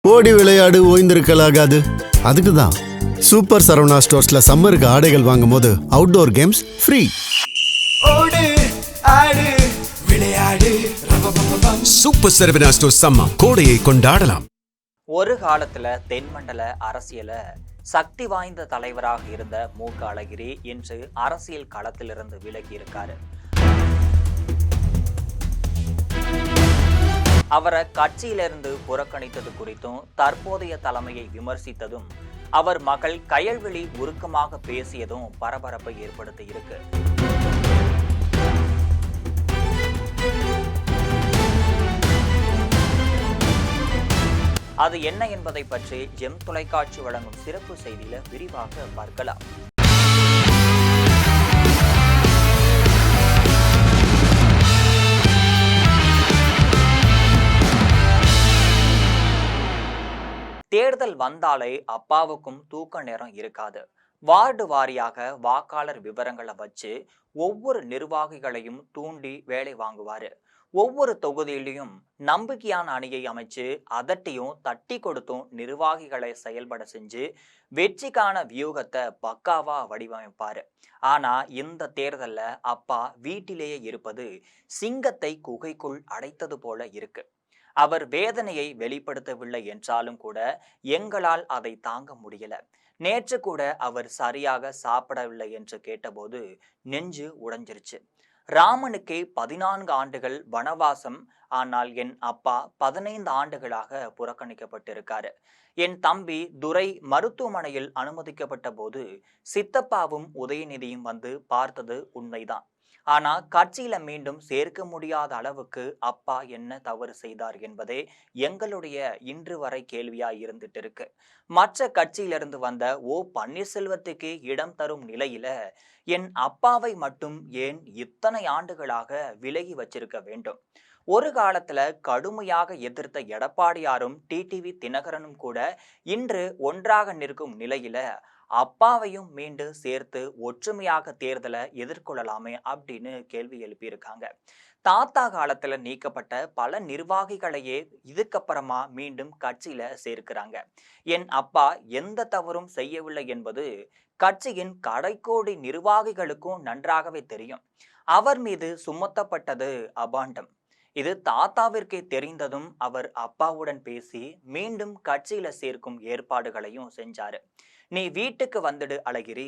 ஓடி விளையாடு ஓய்ந்திருக்கலாகாது. அதுக்கு தான் சூப்பர் சரவணா ஸ்டோர்ஸ்ல சம்மருக்கு ஆடைகள் வாங்கும் போது அவுட்டோர் கேம்ஸ் ஃப்ரீ. ஓடு ஆடு விளையாடு சூப்பர் சரவணா ஸ்டோர்ஸ் சம்மர் கோடையை கொண்டாடலாம். ஒரு காலத்துல தென்மண்டல அரசியல சக்தி வாய்ந்த தலைவராக இருந்த மூக்க அழகிரி இன்று அரசியல் களத்திலிருந்து விலகி இருக்காரு. அவரை கட்சியிலிருந்து புறக்கணித்தது குறித்தும் தற்போதைய தலைமையை விமர்சித்ததும் அவர் மகள் கயல்விழி உருக்கமாக பேசியதும் பரபரப்பை ஏற்படுத்தி இருக்கு. அது என்ன என்பதை பற்றி ஜெம் தொலைக்காட்சி வழங்கும் சிறப்பு செய்தியில விரிவாக பார்க்கலாம். தேர்தல் வந்தாலே அப்பாவுக்கும் தூக்க நேரம் இருக்காது. வார்டு வாரியாக வாக்காளர் விவரங்களை வச்சு ஒவ்வொரு நிர்வாகிகளையும் தூண்டி வேலை வாங்குவாரு. ஒவ்வொரு தொகுதியிலையும் நம்பிக்கையான அணியை அமைச்சு அதட்டியும் தட்டி கொடுத்தும் நிர்வாகிகளை செயல்பட செஞ்சு வெற்றிக்கான வியூகத்தை பக்காவா வடிவமைப்பாரு. ஆனா இந்த தேர்தல்ல அப்பா வீட்டிலேயே இருப்பது சிங்கத்தை குகைக்குள் அடைத்தது போல இருக்கு. அவர் வேதனையை வெளிப்படுத்தவில்லை என்றாலும் கூட எங்களால் அதை தாங்க முடியல. நேற்று கூட அவர் சரியாக சாப்பிடவில்லை என்று கேட்டபோது நெஞ்சு உடைஞ்சிருச்சு. ராமனுக்கே 14 ஆண்டுகள் வனவாசம், ஆனால் என் அப்பா 15 ஆண்டுகளாக புறக்கணிக்கப்பட்டிருக்காரு. என் தம்பி துரை மருத்துவமனையில் அனுமதிக்கப்பட்ட போது சித்தப்பாவும் உதயநிதியும் வந்து பார்த்தது உண்மைதான். ஆனா கட்சியில மீண்டும் சேர்க்க முடியாத அளவுக்கு அப்பா என்ன தவறு செய்தார் என்பதே எங்களுடைய இன்று வரை கேள்வியா இருந்துட்டு இருக்கு. மற்ற கட்சியிலிருந்து வந்த ஓ பன்னீர்செல்வத்துக்கு இடம் தரும் நிலையில என் அப்பாவை மட்டும் ஏன் இத்தனை ஆண்டுகளாக விலகி வச்சிருக்க வேண்டும்? ஒரு காலத்துல கடுமையாக எதிர்த்த எடப்பாடியாரும் டிடிவி தினகரனும் கூட இன்று ஒன்றாக நிற்கும் நிலையில அப்பாவையும் மீண்டு சேர்த்து ஒற்றுமையாக தேர்தலை எதிர்கொள்ளலாமே அப்படின்னு கேள்வி எழுப்பியிருக்காங்க. தாத்தா காலத்துல நீக்கப்பட்ட பல நிர்வாகிகளையே இதுக்கப்புறமா மீண்டும் கட்சியில சேர்க்கிறாங்க. என் அப்பா எந்த தவறும் செய்யவில்லை என்பது கட்சியின் கடைக்கோடி நிர்வாகிகளுக்கும் நன்றாகவே தெரியும். அவர் மீது சுமத்தப்பட்டது அபாண்டம். இது தாத்தாவிற்கே தெரிந்ததும் அவர் அப்பாவுடன் பேசி மீண்டும் கட்சியில சேர்க்கும் ஏற்பாடுகளையும் செஞ்சாரு. நீ வீட்டுக்கு வந்துடு அழகிரி,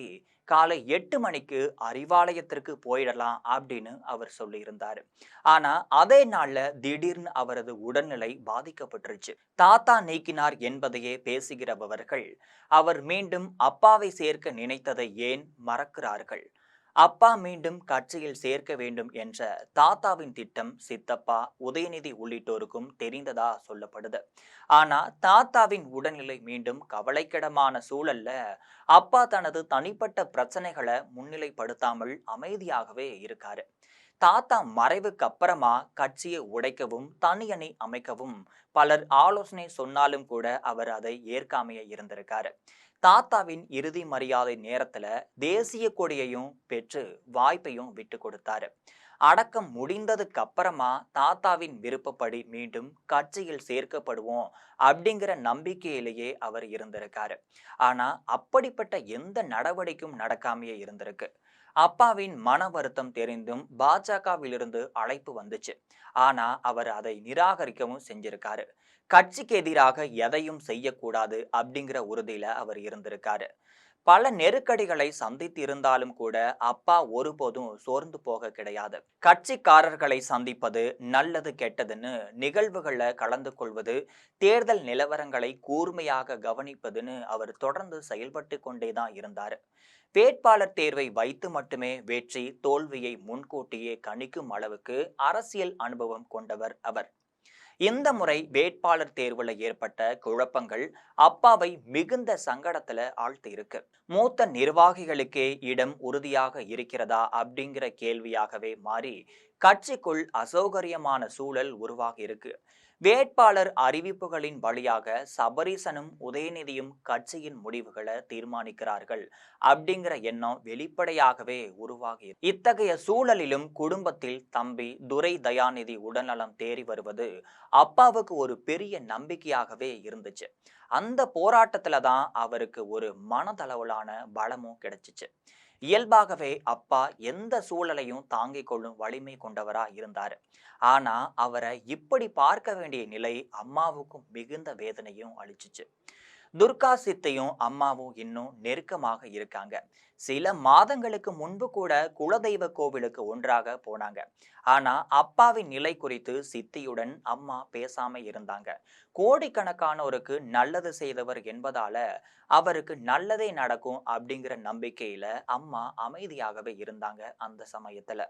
காலை 8 மணிக்கு அறிவாலயத்திற்கு போயிடலாம் அப்படின்னு அவர் சொல்லியிருந்தாரு. ஆனா அதே நாள்ல திடீர்னு அவரது உடல்நிலை பாதிக்கப்பட்டுருச்சு. தாத்தா நீக்கினார் என்பதையே பேசுகிறவர்கள் அவர் மீண்டும் அப்பாவை சேர்க்க நினைத்ததை ஏன் மறக்கிறார்கள்? அப்பா மீண்டும் கட்சியில் சேர்க்க வேண்டும் என்ற தாத்தாவின் திட்டம் சித்தப்பா, உதயநிதி உள்ளிட்டோருக்கும் தெரிந்ததா சொல்லப்படுது. ஆனா தாத்தாவின் உடல்நிலை மீண்டும் கவலைக்கிடமான சூழல்ல அப்பா தனது தனிப்பட்ட பிரச்சனைகளை முன்னிலைப்படுத்தாமல் அமைதியாகவே இருக்காரு. தாத்தா மறைவுக்கு அப்புறமா கட்சியை உடைக்கவும் தனி அணி அமைக்கவும் பலர் ஆலோசனை சொன்னாலும் கூட அவர் அதை ஏற்காமையே இருந்திருக்காரு. தாத்தாவின் இறுதி மரியாதை நேரத்துல தேசிய கொடியையும் பெற்று வாய்ப்பையும் விட்டு கொடுத்தாரு. அடக்கம் முடிந்ததுக்கு அப்புறமா தாத்தாவின் விருப்பப்படி மீண்டும் கட்சியில் சேர்க்கப்படுவோம் அப்படிங்கிற நம்பிக்கையிலேயே அவர் இருந்திருக்காரு. ஆனா அப்படிப்பட்ட எந்த நடவடிக்கையும் நடக்காமையே இருந்திருக்கு. அப்பாவின் மன வருத்தம் தெரிந்தும் பாஜகவிலிருந்து அழைப்பு வந்துச்சு. ஆனா அவர் அதை நிராகரிக்கவும் செஞ்சிருக்காரு. கட்சிக்கு எதிராக எதையும் செய்யக்கூடாது அப்படிங்கிற உறுதியில அவர் இருந்திருக்காரு. பல நெருக்கடிகளை சந்தித்து இருந்தாலும் கூட அப்பா ஒருபோதும் சோர்ந்து போக கிடையாது. கட்சிக்காரர்களை சந்திப்பது, நல்லது கெட்டதுன்னு நிகழ்வுகளை கலந்து கொள்வது, தேர்தல் நிலவரங்களை கூர்மையாக கவனிப்பதுன்னு அவர் தொடர்ந்து செயல்பட்டு கொண்டேதான் இருந்தாரு. வேட்பாளர் தேர்வை வைத்து மட்டுமே வெற்றி தோல்வியை முன்கூட்டியே கணிக்கும் அளவுக்கு அரசியல் அனுபவம் கொண்டவர் அவர். இந்த முறை வேட்பாளர் தேர்வுல ஏற்பட்ட குழப்பங்கள் அப்பாவை மிகுந்த சங்கடத்துல ஆழ்த்தி இருக்கு. மூத்த நிர்வாகிகளுக்கே இடம் உறுதியாக இருக்கிறதா அப்படிங்கிற கேள்வியாகவே மாறி கட்சிக்குள் அசௌகரியமான சூழல் உருவாகி இருக்கு. வேட்பாளர் அறிவிப்புகளின் வழியாக சபரீசனும் உதயநிதியும் கட்சியின் முடிவுகளை தீர்மானிக்கிறார்கள் அப்படிங்கிற எண்ணம் வெளிப்படையாகவே உருவாகி இத்தகைய சூழலிலும் குடும்பத்தில் தம்பி துரை தயாநிதி உடல்நலம் தேறி வருவது அப்பாவுக்கு ஒரு பெரிய நம்பிக்கையாகவே இருந்துச்சு. அந்த போராட்டத்துல தான் அவருக்கு ஒரு மனதளவிலான பலமும் கிடைச்சிச்சு. இயல்பாகவே அப்பா எந்த சூழலையும் தாங்கிக் கொள்ளும் வலிமை கொண்டவரா இருந்தாரு. ஆனா அவரை இப்படி பார்க்க வேண்டிய நிலை அம்மாவுக்கும் மிகுந்த வேதனையும் அளிச்சுச்சு. துர்கா சித்தையும் அம்மாவும் இன்னும் நெருக்கமாக இருக்காங்க. சில மாதங்களுக்கு முன்பு கூட குலதெய்வ கோவிலுக்கு ஒன்றாக போனாங்க. ஆனா அப்பாவின் நிலை குறித்து சித்தியுடன் அம்மா பேசாம இருந்தாங்க. கோடிக்கணக்கானோருக்கு நல்லது செய்தவர் என்பதால அவருக்கு நல்லதே நடக்கும் அப்படிங்கிற நம்பிக்கையில அம்மா அமைதியாகவே இருந்தாங்க. அந்த சமயத்துல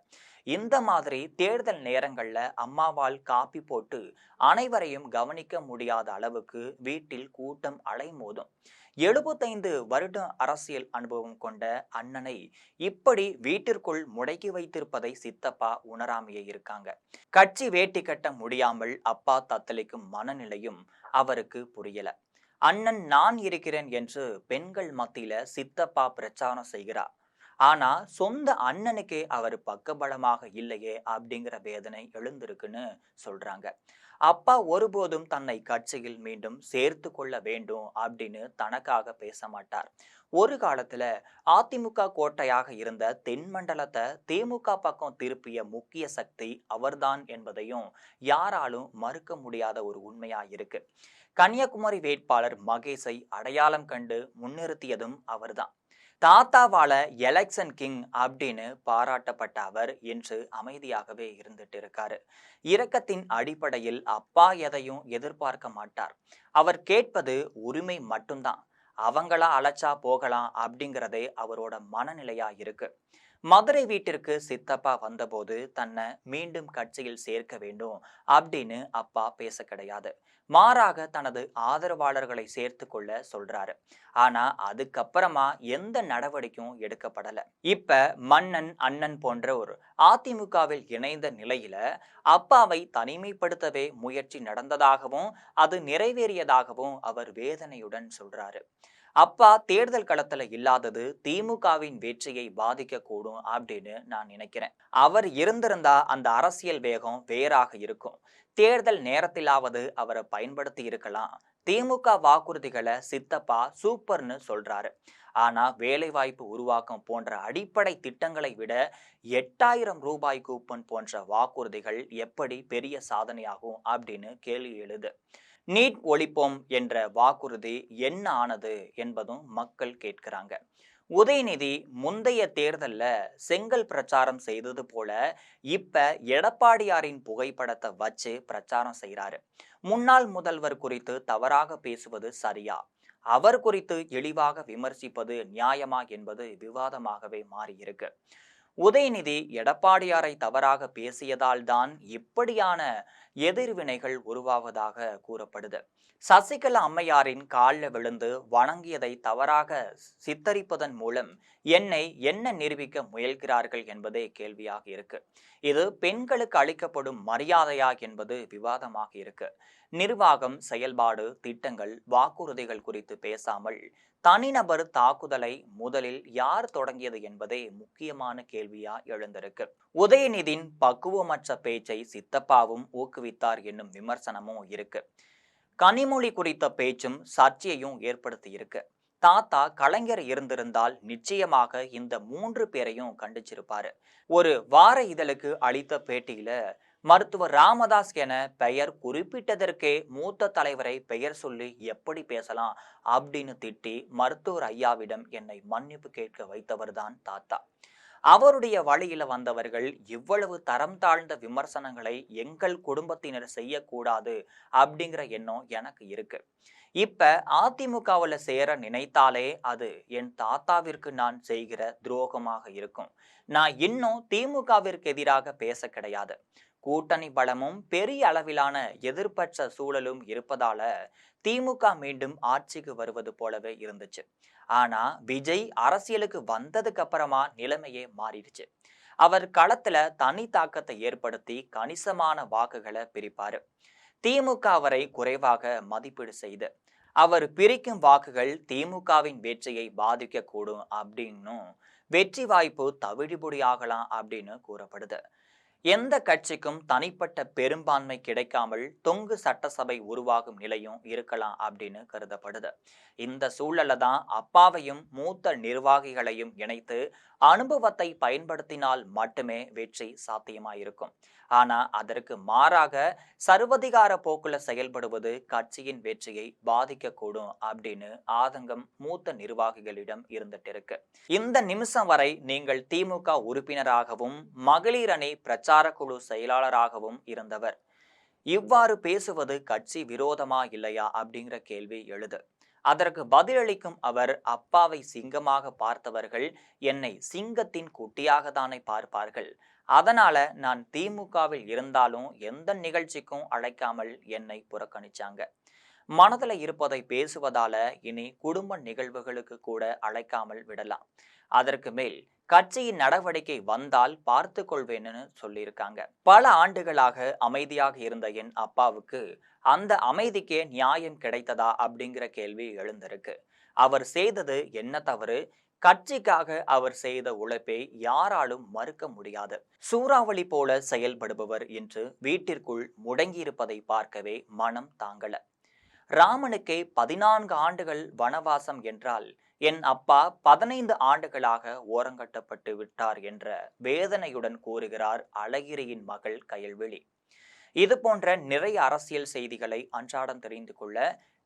இந்த மாதிரி தேர்தல் நேரங்கள்ல அம்மாவால் காப்பி போட்டு அனைவரையும் கவனிக்க முடியாத அளவுக்கு வீட்டில் கூட்டம் அலைமோதும். 75 வருட அரசியல் அனுபவம் கொண்ட அண்ணனை இப்படி வீட்டிற்குள் முடக்கி வைத்திருப்பதை சித்தப்பா உணராமையே இருக்காங்க. கட்சி வேட்டி கட்ட முடியாமல் அப்பா தத்தளிக்கும் மனநிலையும் அவருக்கு புரியல. அண்ணன் நான் இருக்கிறேன் என்று பெண்கள் மத்தியில சித்தப்பா பிரச்சாரம் செய்கிறார். ஆனா சொந்த அண்ணனுக்கே அவர் பக்கபலமாக இல்லையே அப்படிங்கிற வேதனை எழுந்திருக்குன்னு சொல்றாங்க. அப்பா ஒருபோதும் தன்னை கட்சியில் மீண்டும் சேர்த்து கொள்ள வேண்டும் அப்படின்னு தனக்காக பேச மாட்டார். ஒரு காலத்துல அதிமுக கோட்டையாக இருந்த தென்மண்டலத்தை திமுக பக்கம் திருப்பிய முக்கிய சக்தி அவர்தான் என்பதையும் யாராலும் மறுக்க முடியாத ஒரு உண்மையா இருக்கு. கன்னியாகுமரி வேட்பாளர் மகேஷை அடையாளம் கண்டு முன்னிறுத்தியதும் அவர்தான். தாத்தாவால எலெக்ஷன் கிங் அப்படின்னு பாராட்டப்பட்ட அவர் இன்று அமைதியாகவே இருந்துட்டு இருக்காரு. இரக்கத்தின் அடிப்படையில் அப்பா எதையும் எதிர்பார்க்க மாட்டார். அவர் கேட்பது உரிமை மட்டும்தான். அவங்களா அழைச்சா போகலாம் அப்படிங்கிறதே அவரோட மனநிலையா இருக்கு. மதுரை வீட்டிற்கு சித்தப்பா வந்தபோது தன்னை மீண்டும் கட்சியில் சேர்க்க வேண்டும் அப்படின்னு அப்பா பேச கிடையாது. மாறாக தனது ஆதரவாளர்களை சேர்த்து கொள்ள சொல்றாரு. ஆனா அதுக்கப்புறமா எந்த நடவடிக்கையும் எடுக்கப்படல. இப்ப மன்னன் அண்ணன் போன்ற ஒரு அதிமுகவில் இணைந்த நிலையில அப்பாவை தனிமைப்படுத்தவே முயற்சி நடந்ததாகவும் அது நிறைவேறியதாகவும் அவர் வேதனையுடன் சொல்றாரு. அப்பா தேர்தல் களத்துல இல்லாதது திமுகவின் வெற்றியை பாதிக்க கூடும் அப்படின்னு நான் நினைக்கிறேன். அவர் இருந்திருந்தா அந்த அரசியல் வேகம் வேறாக இருக்கும். தேர்தல் நேரத்திலாவது அவரை பயன்படுத்தி இருக்கலாம். திமுக வாக்குறுதிகளை சித்தப்பா சூப்பர்னு சொல்றாரு. ஆனா வேலைவாய்ப்பு உருவாக்கம் போன்ற அடிப்படை திட்டங்களை விட 8000 ரூபாய் கூப்பன் போன்ற வாக்குறுதிகள் எப்படி பெரிய சாதனையாகும் அப்படின்னு கேள்வி எழுது. நீட் ஒழிப்போம் என்ற வாக்குறுதி என்ன ஆனது என்பதும் மக்கள் கேட்கிறாங்க. உதயநிதி முந்தைய தேர்தல்ல செங்கல் பிரச்சாரம் செய்தது போல இப்ப எடப்பாடியாரின் புகைப்படத்தை வச்சு பிரச்சாரம் செய்யறாரு. முன்னாள் முதல்வர் குறித்து தவறாக பேசுவது சரியா, அவர் குறித்து இழிவாக விமர்சிப்பது நியாயமா என்பது விவாதமாகவே மாறியிருக்கு. உதயநிதி எடப்பாடியாரை தவறாக பேசியதால் தான் இப்படியான எதிர்வினைகள் உருவாவதாக கூறப்படுது. சசிகலா அம்மையாரின் காலில் விழுந்து வணங்கியதை தவறாக சித்தரிப்பதன் மூலம் என்னை என்ன நிரூபிக்க முயல்கிறார்கள் என்பதே கேள்வியாக இருக்கு. இது பெண்களுக்கு அளிக்கப்படும் மரியாதையா என்பது விவாதமாக இருக்கு. நிர்வாகம், செயல்பாடு, திட்டங்கள், வாக்குறுதிகள் குறித்து பேசாமல் தனிநபர் தாக்குதலை முதலில் யார் தொடங்கியது என்பதே முக்கியமான கேள்வியா எழுந்திருக்கு. உதயநிதியின் பக்குவமற்ற பேச்சை சித்தப்பாவும் ஊக்குவித்தார் என்னும் விமர்சனமும் இருக்கு. கனிமொழி குறித்த பேச்சும் சர்ச்சையையும் ஏற்படுத்தி இருக்கு. தாத்தா கலைஞர் இருந்திருந்தால் நிச்சயமாக இந்த 3 பேரையும் கண்டிச்சிருப்பாரு. ஒரு வார இதழுக்கு அளித்த பேட்டியில மருத்துவர் ராமதாஸ் என பெயர் குறிப்பிட்டதற்கே மூத்த தலைவரை பெயர் சொல்லி எப்படி பேசலாம் அப்படின்னு திட்டி மருத்துவர் ஐயாவிடம் என்னை மன்னிப்பு கேட்க வைத்தவர்தான் தாத்தா. அவருடைய வழியில வந்தவர்கள் இவ்வளவு தரம் தாழ்ந்த விமர்சனங்களை எங்கள் குடும்பத்தினர் செய்யக்கூடாது அப்படிங்கிற எண்ணம் எனக்கு இருக்கு. இப்ப அதிமுகவுல சேர நினைத்தாலே அது என் தாத்தாவிற்கு நான் செய்கிற துரோகமாக இருக்கும். நான் இன்னும் திமுகவிற்கு எதிராக பேச கிடையாது. கூட்டணி பலமும் பெரிய அளவிலான எதிர்ப்பற்ற சூழலும் இருப்பதால திமுக மீண்டும் ஆட்சிக்கு வருவது போலவே இருந்துச்சு. ஆனா விஜய் அரசியலுக்கு வந்ததுக்கு அப்புறமா நிலைமையே மாறிடுச்சு. அவர் களத்துல தனி தாக்கத்தை ஏற்படுத்தி கணிசமான வாக்குகளை பிரிப்பாரு. திமுக அவரை குறைவாக மதிப்பீடு செய்து அவர் பிரிக்கும் வாக்குகள் திமுகவின் வெற்றியை பாதிக்கக்கூடும் அப்படின்னும் வெற்றி வாய்ப்பு தவிடுபொடியாகலாம் அப்படின்னு கூறப்படுது. எந்த கட்சிக்கும் தனிப்பட்ட பெரும்பான்மை கிடைக்காமல் தொங்கு சட்டசபை உருவாகும் நிலையும் இருக்கலாம் அப்படின்னு கருதப்படுது. இந்த சூழல்ல தான் அப்பாவையும் மூத்த நிர்வாகிகளையும் இணைத்து அனுபவத்தை பயன்படுத்தினால் மட்டுமே வெற்றி சாத்தியமாயிருக்கும். ஆனா அதற்கு மாறாக சர்வதிகார போக்குல செயல்படுவது கட்சியின் வெற்றியை பாதிக்கக்கூடும் அப்படின்னு ஆதங்கம் மூத்த நிர்வாகிகளிடம் இருந்துட்டு இருக்கு. இந்த நிமிஷம் வரை நீங்கள் திமுக உறுப்பினராகவும் மகளிர் அணி பிரச்சார குழு செயலாளராகவும் இருந்தவர். இவ்வாறு பேசுவது கட்சி விரோதமா இல்லையா அப்படிங்கிற கேள்வி எழுது. அதற்கு பதிலளிக்கும் அவர், அப்பாவை சிங்கமாக பார்த்தவர்கள் என்னை சிங்கத்தின் குட்டியாக தானே பார்ப்பார்கள். அதனால நான் திமுகவில் இருந்தாலும் எந்த நிகழ்ச்சிக்கும் அழைக்காமல் என்னை புறக்கணிச்சாங்க. மனதில் இருப்பதை பேசுவதால இனி குடும்ப நிகழ்வுகளுக்கு கூட அழைக்காமல் விடலாம். அதற்கு மேல் கட்சியின் நடவடிக்கை வந்தால் பார்த்து கொள்வேன்னு சொல்லியிருக்காங்க. பல ஆண்டுகளாக அமைதியாக இருந்த என் அப்பாவுக்கு அந்த அமைதிக்கே நியாயம் கிடைத்ததா அப்படிங்கிற கேள்வி எழுந்திருக்கு. அவர் செய்தது என்ன தவறு? கட்சிக்காக அவர் செய்த உழைப்பை யாராலும் மறுக்க முடியாது. சூறாவளி போல செயல்படுபவர் என்று வீட்டிற்குள் முடங்கியிருப்பதை பார்க்கவே மனம் தாங்கல. ராமனுக்கே 14 ஆண்டுகள் வனவாசம் என்றால் என் அப்பா 15 ஆண்டுகளாக ஓரங்கட்டப்பட்டு விட்டார் என்ற வேதனையுடன் கூறுகிறார் அழகிரியின் மகள் கயல்விழி. இது போன்ற நிறைய அரசியல் செய்திகளை அன்றாடம் தெரிந்து கொள்ள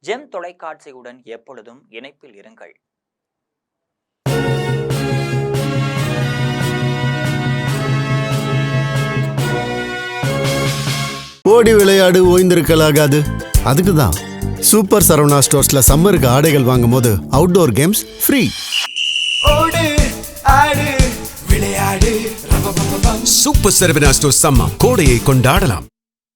ஜெம் தொலைக்காட்சியுடன் எப்பொழுதும் இணைப்பில் இருங்கள். ஓடி விளையாடு ஓய்ந்திருக்கலாகாது. அதுக்கு தான் சூப்பர் சரவணா ஸ்டோர்ஸ்ல சம்மருக்கு ஆடைகள் வாங்கும் போது அவுட்டோர் கேம்ஸ் ஃப்ரீ. ஓடு ஆடு விளையாடு. சூப்பர் சரவணா ஸ்டோர்ஸ் சம்மர் கோடையை கொண்டாடலாம்.